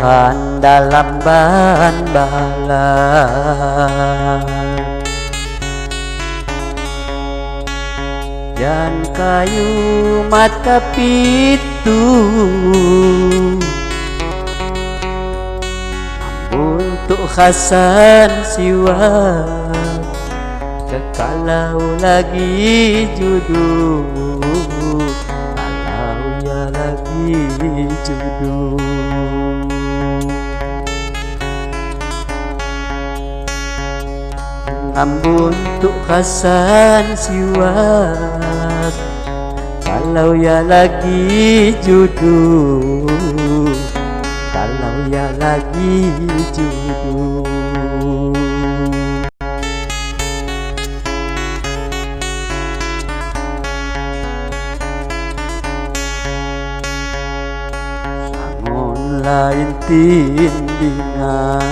Tuhan dalam ban bala. Jan kayu mata pitu untuk Hasan siwa kalau lagi judul, kalau ya lagi judul. Ambun untuk Hasan siwak kalau ya lagi judul, kalau ya lagi judul. Sangon lain tindingan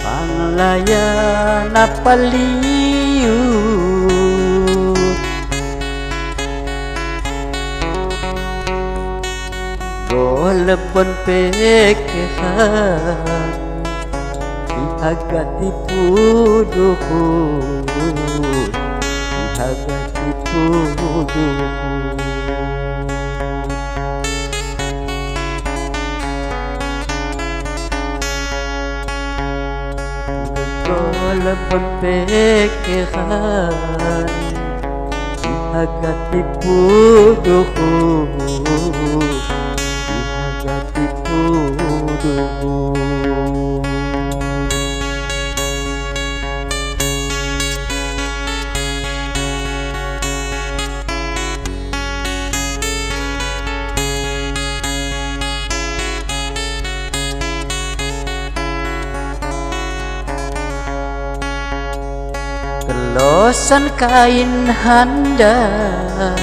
Panglaya napaliu Golepon pekehan Ihagati puduhu, ihagati puduhu. Golepon pekehan ihagati puduhu, ihagati puduhu. Kelosan kain handal,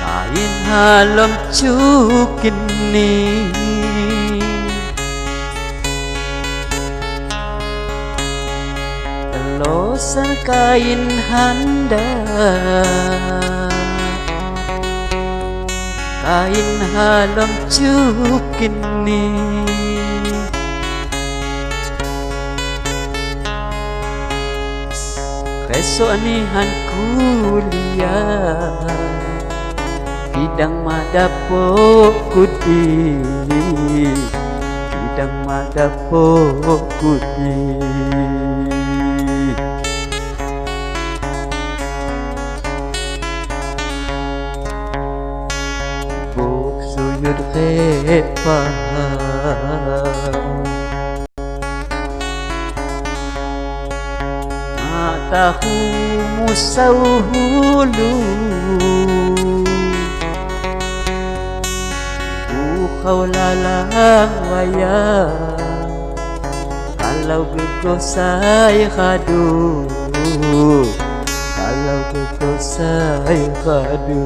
kain halom cukini, kelosan kain handal, kain halom cukini. Besok nihan kuliah Bidang madapo kudi, bidang madapo kudi. Buk suyud khepah tahu musauhulu Ukau lalang wayang kalau gegosai khadu, kalau gegosai khadu.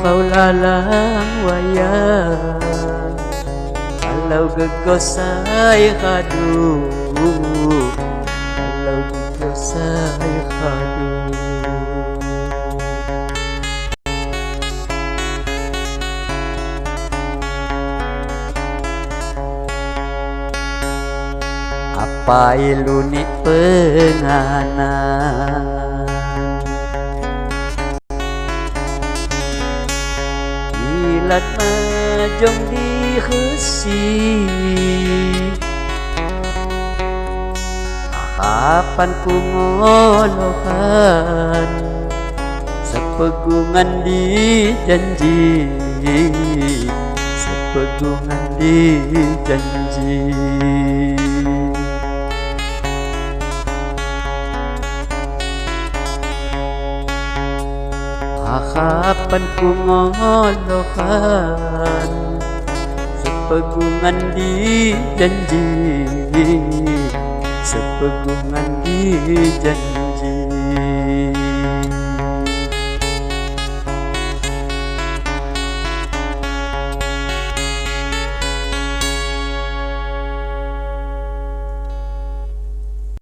Kau lalang wayang kalau gegosai khadu, kalau gegosai khadu. Apa iluni penganan Ilat majong di hesi, kapan ku ngolohan sepegungan di janji, sepegungan di janji. Kapan ku ngolohan sepegungan di janji, sepegungan di janji.